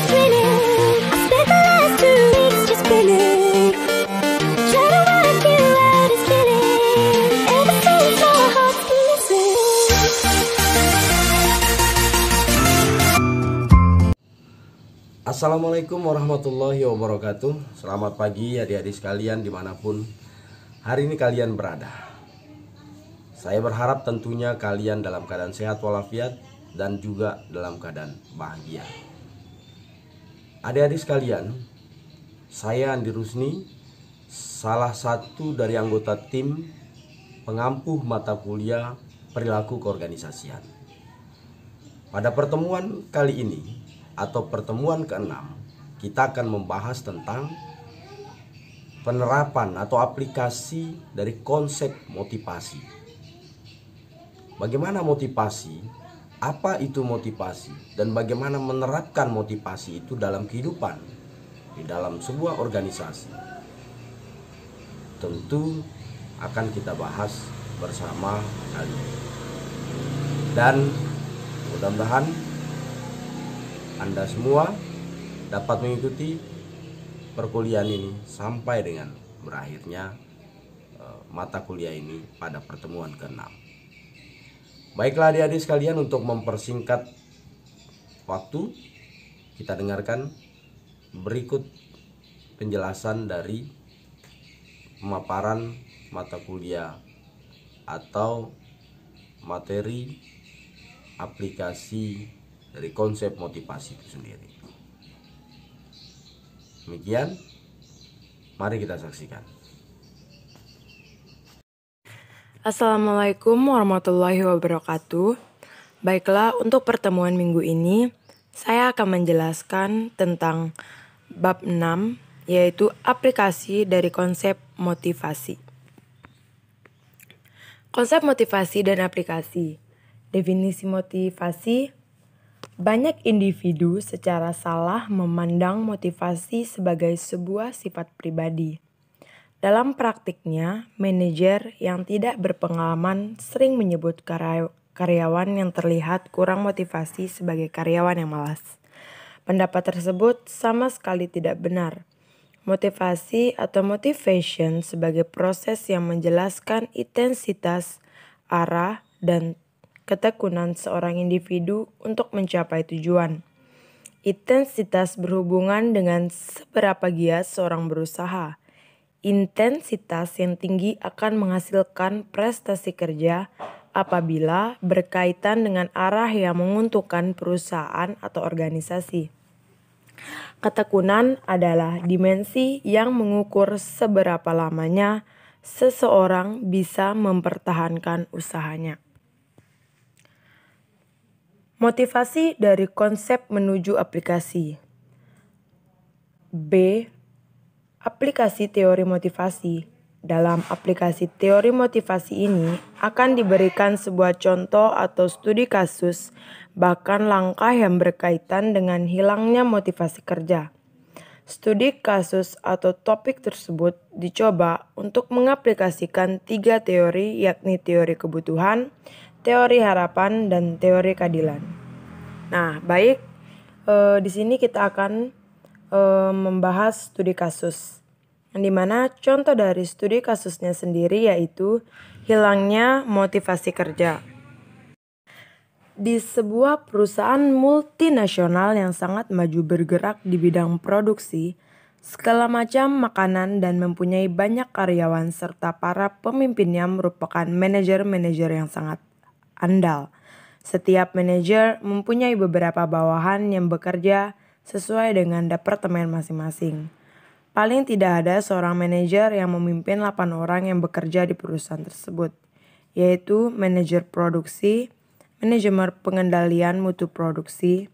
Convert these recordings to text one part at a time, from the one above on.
is spinning. I spent the last 2 weeks just spinning. Trying to work you out is killing. Ever since our hearts been missing. Assalamualaikum warahmatullahi wabarakatuh. Selamat pagi adik-adik sekalian dimanapun hari ini kalian berada. Saya berharap tentunya kalian dalam keadaan sehat walafiat dan juga dalam keadaan bahagia. Adik-adik sekalian, saya Andi Rusni, salah satu dari anggota tim pengampuh mata kuliah perilaku keorganisasian. Pada pertemuan kali ini atau pertemuan ke-6, kita akan membahas tentang penerapan atau aplikasi dari konsep motivasi. Bagaimana motivasi? Apa itu motivasi? Dan bagaimana menerapkan motivasi itu dalam kehidupan, di dalam sebuah organisasi? Tentu akan kita bahas bersama kalian. Dan mudah-mudahan Anda semua dapat mengikuti perkuliahan ini sampai dengan berakhirnya mata kuliah ini pada pertemuan ke-6. Baiklah adik-adik sekalian, untuk mempersingkat waktu, kita dengarkan berikut penjelasan dari pemaparan mata kuliah atau materi aplikasi dari konsep motivasi itu sendiri. Demikian, mari kita saksikan. Assalamualaikum warahmatullahi wabarakatuh. Baiklah, untuk pertemuan minggu ini, saya akan menjelaskan tentang bab 6, yaitu aplikasi dari konsep motivasi. Konsep motivasi dan aplikasi. Definisi motivasi: banyak individu secara salah memandang motivasi sebagai sebuah sifat pribadi. Dalam praktiknya, manajer yang tidak berpengalaman sering menyebut karyawan yang terlihat kurang motivasi sebagai karyawan yang malas. Pendapat tersebut sama sekali tidak benar. Motivasi atau motivation sebagai proses yang menjelaskan intensitas, arah, dan ketekunan seorang individu untuk mencapai tujuan. Intensitas berhubungan dengan seberapa giat seorang berusaha. Intensitas yang tinggi akan menghasilkan prestasi kerja apabila berkaitan dengan arah yang menguntungkan perusahaan atau organisasi. Ketekunan adalah dimensi yang mengukur seberapa lamanya seseorang bisa mempertahankan usahanya. Motivasi dari konsep menuju aplikasi. B. Aplikasi teori motivasi. Dalam aplikasi teori motivasi ini akan diberikan sebuah contoh atau studi kasus, bahkan langkah yang berkaitan dengan hilangnya motivasi kerja. Studi kasus atau topik tersebut dicoba untuk mengaplikasikan 3 teori, yakni teori kebutuhan, teori harapan, dan teori keadilan. Nah, baik, di sini kita akan membahas studi kasus, yang dimana contoh dari studi kasusnya sendiri yaitu hilangnya motivasi kerja. Di sebuah perusahaan multinasional yang sangat maju bergerak di bidang produksi segala macam makanan dan mempunyai banyak karyawan serta para pemimpinnya merupakan manajer-manajer yang sangat andal. Setiap manajer mempunyai beberapa bawahan yang bekerja sesuai dengan departemen masing-masing. Paling tidak ada seorang manajer yang memimpin 8 orang yang bekerja di perusahaan tersebut, yaitu manajer produksi, manajemen pengendalian mutu produksi,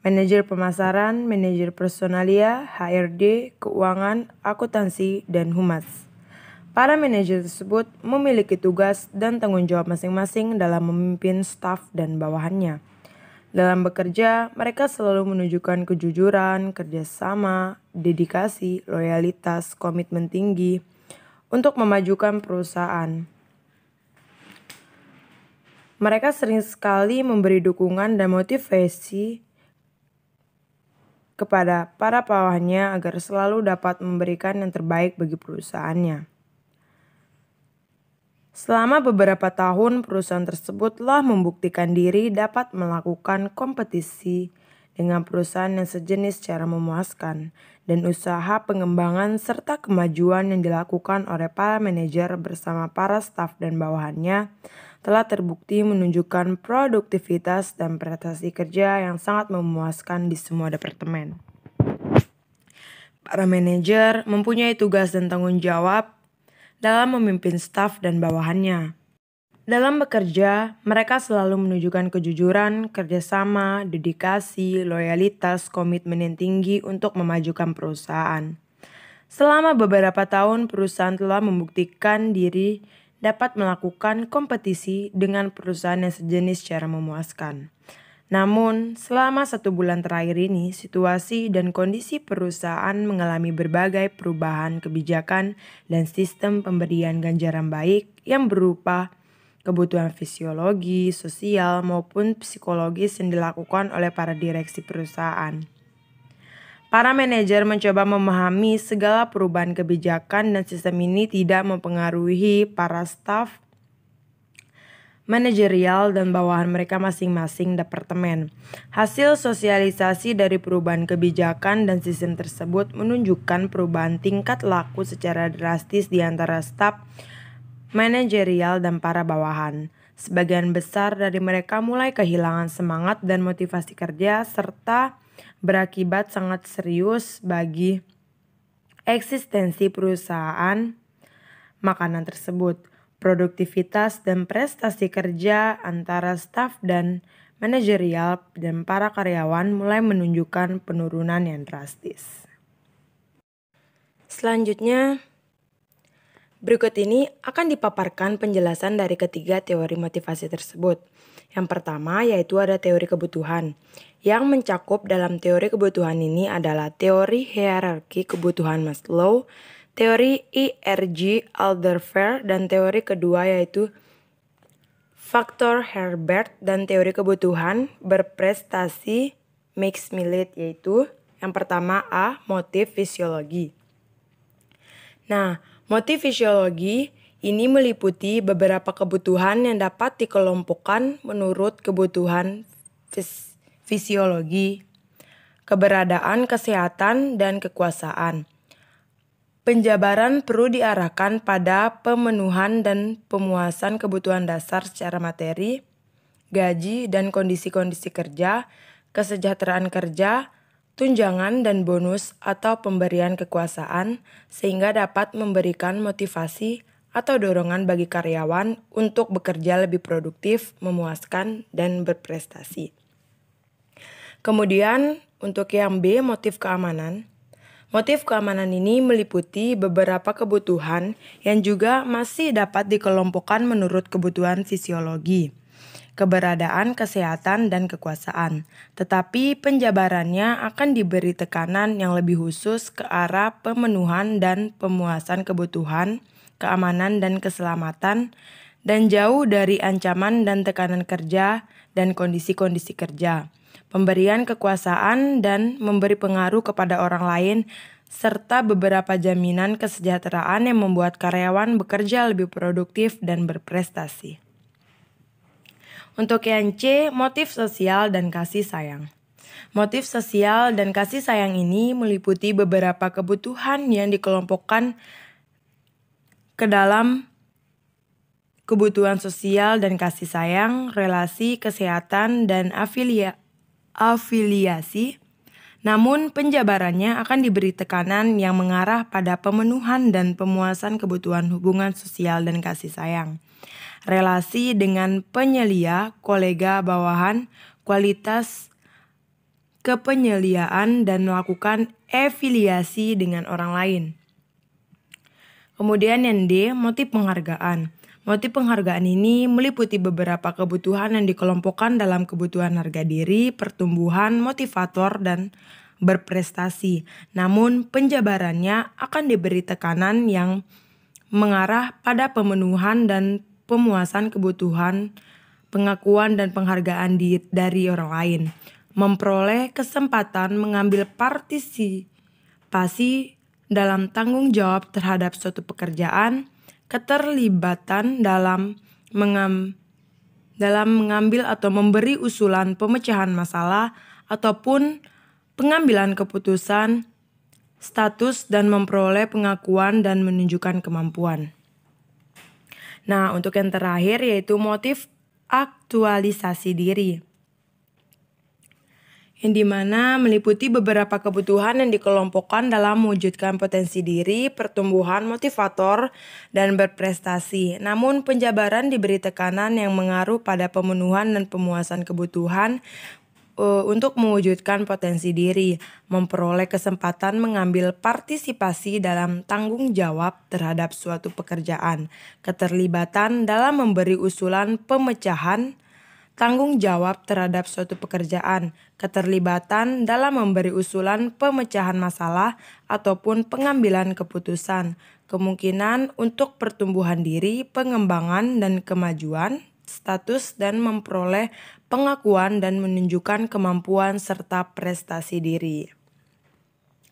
manajer pemasaran, manajer personalia, HRD, keuangan, akuntansi, dan humas. Para manajer tersebut memiliki tugas dan tanggung jawab masing-masing dalam memimpin staf dan bawahannya. Dalam bekerja, mereka selalu menunjukkan kejujuran, kerjasama, dedikasi, loyalitas, komitmen tinggi untuk memajukan perusahaan. Mereka sering sekali memberi dukungan dan motivasi kepada para bawahannya agar selalu dapat memberikan yang terbaik bagi perusahaannya. Selama beberapa tahun, perusahaan tersebut telah membuktikan diri dapat melakukan kompetisi dengan perusahaan yang sejenis secara memuaskan, dan usaha pengembangan serta kemajuan yang dilakukan oleh para manajer bersama para staf dan bawahannya telah terbukti menunjukkan produktivitas dan prestasi kerja yang sangat memuaskan di semua departemen. Para manajer mempunyai tugas dan tanggung jawab dalam memimpin staf dan bawahannya. Dalam bekerja, mereka selalu menunjukkan kejujuran, kerjasama, dedikasi, loyalitas, komitmen yang tinggi untuk memajukan perusahaan. Selama beberapa tahun, perusahaan telah membuktikan diri dapat melakukan kompetisi dengan perusahaan yang sejenis secara memuaskan. Namun, selama 1 bulan terakhir ini, situasi dan kondisi perusahaan mengalami berbagai perubahan kebijakan dan sistem pemberian ganjaran baik yang berupa kebutuhan fisiologi, sosial, maupun psikologis yang dilakukan oleh para direksi perusahaan. Para manajer mencoba memahami segala perubahan kebijakan dan sistem ini tidak mempengaruhi para staf manajerial dan bawahan mereka masing-masing departemen. Hasil sosialisasi dari perubahan kebijakan dan sistem tersebut menunjukkan perubahan tingkat laku secara drastis di antara staf manajerial dan para bawahan. Sebagian besar dari mereka mulai kehilangan semangat dan motivasi kerja serta berakibat sangat serius bagi eksistensi perusahaan makanan tersebut. Produktivitas dan prestasi kerja antara staf dan manajerial dan para karyawan mulai menunjukkan penurunan yang drastis. Selanjutnya, berikut ini akan dipaparkan penjelasan dari ketiga teori motivasi tersebut. Yang pertama yaitu ada teori kebutuhan. Yang mencakup dalam teori kebutuhan ini adalah teori hierarki kebutuhan Maslow, teori IRG Alderfer, dan teori kedua yaitu faktor Herbert, dan teori kebutuhan berprestasi Max Millet, yaitu yang pertama A. Motif fisiologi. Nah, motif fisiologi ini meliputi beberapa kebutuhan yang dapat dikelompokkan menurut kebutuhan fisiologi, keberadaan, kesehatan, dan kekuasaan. Penjabaran perlu diarahkan pada pemenuhan dan pemuasan kebutuhan dasar secara materi, gaji dan kondisi-kondisi kerja, kesejahteraan kerja, tunjangan dan bonus atau pemberian kekuasaan, sehingga dapat memberikan motivasi atau dorongan bagi karyawan untuk bekerja lebih produktif, memuaskan, dan berprestasi. Kemudian untuk yang B, motif keamanan. Motif keamanan ini meliputi beberapa kebutuhan yang juga masih dapat dikelompokkan menurut kebutuhan fisiologi, keberadaan, kesehatan, dan kekuasaan. Tetapi penjabarannya akan diberi tekanan yang lebih khusus ke arah pemenuhan dan pemuasan kebutuhan, keamanan, dan keselamatan, dan jauh dari ancaman dan tekanan kerja dan kondisi-kondisi kerja. Pemberian kekuasaan dan memberi pengaruh kepada orang lain, serta beberapa jaminan kesejahteraan yang membuat karyawan bekerja lebih produktif dan berprestasi. Untuk yang C, motif sosial dan kasih sayang. Motif sosial dan kasih sayang ini meliputi beberapa kebutuhan yang dikelompokkan ke dalam kebutuhan sosial dan kasih sayang, relasi, kesehatan, dan afiliasi, namun penjabarannya akan diberi tekanan yang mengarah pada pemenuhan dan pemuasan kebutuhan hubungan sosial dan kasih sayang, relasi dengan penyelia, kolega, bawahan, kualitas kepenyeliaan, dan melakukan afiliasi dengan orang lain. Kemudian yang D, motif penghargaan. Motif penghargaan ini meliputi beberapa kebutuhan yang dikelompokkan dalam kebutuhan harga diri, pertumbuhan, motivator, dan berprestasi. Namun penjabarannya akan diberi tekanan yang mengarah pada pemenuhan dan pemuasan kebutuhan, pengakuan, dan penghargaan dari orang lain. memperoleh kesempatan mengambil partisipasi dalam tanggung jawab terhadap suatu pekerjaan, keterlibatan dalam mengambil atau memberi usulan pemecahan masalah ataupun pengambilan keputusan, status dan memperoleh pengakuan dan menunjukkan kemampuan. Nah, untuk yang terakhir yaitu motif aktualisasi diri, yang dimana meliputi beberapa kebutuhan yang dikelompokkan dalam mewujudkan potensi diri, pertumbuhan motivator, dan berprestasi. Namun penjabaran diberi tekanan yang mengaruh pada pemenuhan dan pemuasan kebutuhan untuk mewujudkan potensi diri, memperoleh kesempatan mengambil partisipasi dalam tanggung jawab terhadap suatu pekerjaan, keterlibatan dalam memberi usulan pemecahan tanggung jawab terhadap suatu pekerjaan, keterlibatan dalam memberi usulan pemecahan masalah ataupun pengambilan keputusan, kemungkinan untuk pertumbuhan diri, pengembangan dan kemajuan, status dan memperoleh pengakuan dan menunjukkan kemampuan serta prestasi diri.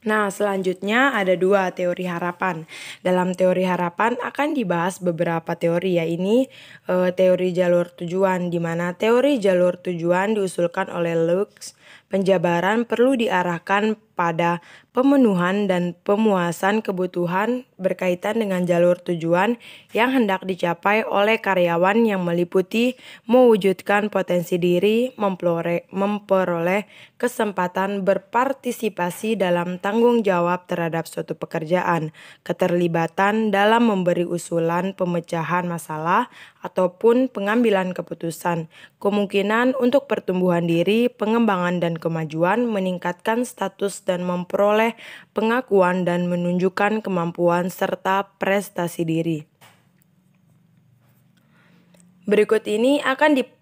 Nah, selanjutnya ada 2 teori harapan. Dalam teori harapan akan dibahas beberapa teori, yaitu teori jalur tujuan, di mana teori jalur tujuan diusulkan oleh Lux. Penjabaran perlu diarahkan pada pemenuhan dan pemuasan kebutuhan berkaitan dengan jalur tujuan yang hendak dicapai oleh karyawan yang meliputi mewujudkan potensi diri, memperoleh kesempatan berpartisipasi dalam tanggung jawab terhadap suatu pekerjaan, keterlibatan dalam memberi usulan pemecahan masalah ataupun pengambilan keputusan, kemungkinan untuk pertumbuhan diri, pengembangan dan kemajuan, meningkatkan status dan memperoleh pengakuan dan menunjukkan kemampuan serta prestasi diri. Berikut ini akan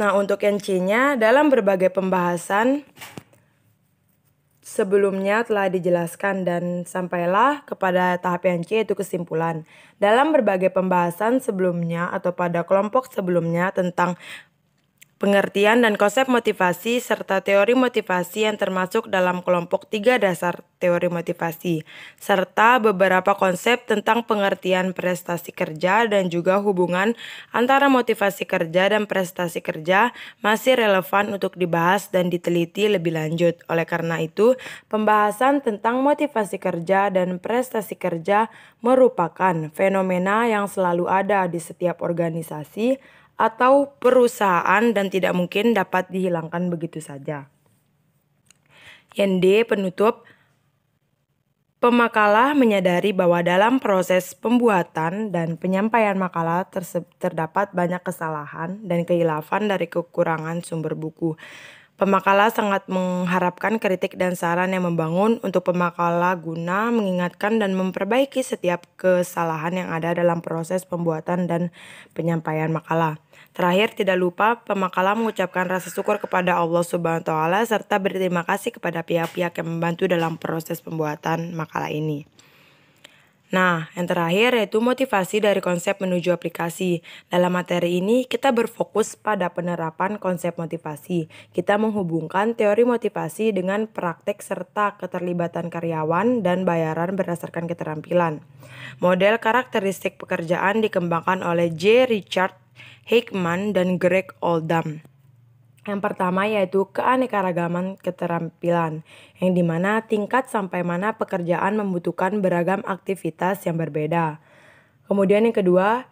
Nah, untuk yang C-nya, dalam berbagai pembahasan sebelumnya telah dijelaskan dan sampailah kepada tahap yang C, yaitu kesimpulan. Dalam berbagai pembahasan sebelumnya atau pada kelompok sebelumnya tentang pengertian dan konsep motivasi serta teori motivasi yang termasuk dalam kelompok 3 dasar teori motivasi, serta beberapa konsep tentang pengertian prestasi kerja dan juga hubungan antara motivasi kerja dan prestasi kerja masih relevan untuk dibahas dan diteliti lebih lanjut. Oleh karena itu, pembahasan tentang motivasi kerja dan prestasi kerja merupakan fenomena yang selalu ada di setiap organisasi atau perusahaan dan tidak mungkin dapat dihilangkan begitu saja. Yang D, penutup. Pemakalah menyadari bahwa dalam proses pembuatan dan penyampaian makalah terdapat banyak kesalahan dan kekhilafan dari kekurangan sumber buku. Pemakalah sangat mengharapkan kritik dan saran yang membangun untuk pemakalah guna mengingatkan dan memperbaiki setiap kesalahan yang ada dalam proses pembuatan dan penyampaian makalah. Terakhir, tidak lupa pemakalah mengucapkan rasa syukur kepada Allah Subhanahu wa Ta'ala serta berterima kasih kepada pihak-pihak yang membantu dalam proses pembuatan makalah ini. Nah, yang terakhir yaitu motivasi dari konsep menuju aplikasi. Dalam materi ini kita berfokus pada penerapan konsep motivasi. Kita menghubungkan teori motivasi dengan praktek serta keterlibatan karyawan dan bayaran berdasarkan keterampilan. Model karakteristik pekerjaan dikembangkan oleh J. Richard Heichmann dan Greg Oldham. Yang pertama yaitu keanekaragaman keterampilan, yang dimana tingkat sampai mana pekerjaan membutuhkan beragam aktivitas yang berbeda. Kemudian yang kedua,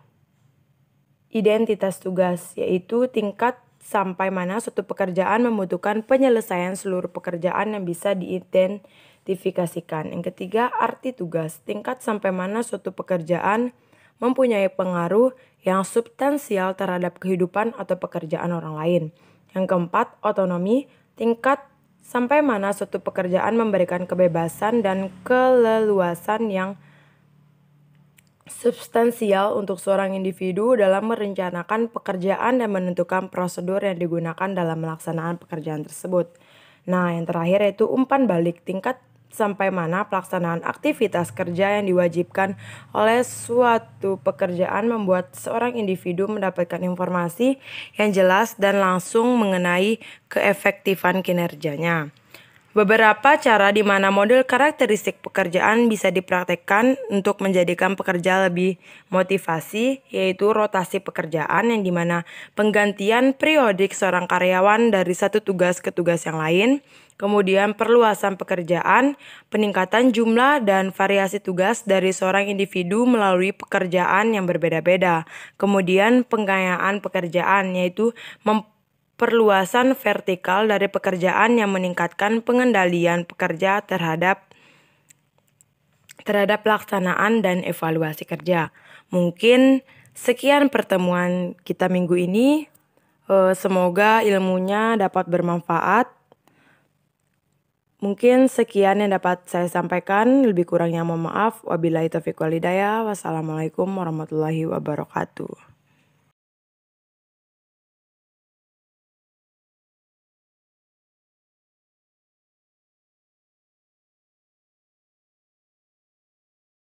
identitas tugas, yaitu tingkat sampai mana suatu pekerjaan membutuhkan penyelesaian seluruh pekerjaan yang bisa diidentifikasikan. Yang ketiga, arti tugas, tingkat sampai mana suatu pekerjaan mempunyai pengaruh yang substansial terhadap kehidupan atau pekerjaan orang lain. Yang keempat, otonomi, tingkat sampai mana suatu pekerjaan memberikan kebebasan dan keleluasan yang substansial untuk seorang individu dalam merencanakan pekerjaan dan menentukan prosedur yang digunakan dalam melaksanaan pekerjaan tersebut. Nah, yang terakhir yaitu umpan balik, tingkat sampai mana pelaksanaan aktivitas kerja yang diwajibkan oleh suatu pekerjaan membuat seorang individu mendapatkan informasi yang jelas dan langsung mengenai keefektifan kinerjanya. Beberapa cara di mana model karakteristik pekerjaan bisa dipraktekkan untuk menjadikan pekerja lebih motivasi, yaitu rotasi pekerjaan yang dimana penggantian periodik seorang karyawan dari satu tugas ke tugas yang lain, kemudian perluasan pekerjaan, peningkatan jumlah dan variasi tugas dari seorang individu melalui pekerjaan yang berbeda-beda, kemudian pengayaan pekerjaan, yaitu perluasan vertikal dari pekerjaan yang meningkatkan pengendalian pekerja terhadap pelaksanaan dan evaluasi kerja. Mungkin sekian pertemuan kita minggu ini. Semoga ilmunya dapat bermanfaat. Mungkin sekian yang dapat saya sampaikan. Lebih kurangnya mohon maaf. Wabillahi taufiq wal hidayah. Wassalamualaikum warahmatullahi wabarakatuh.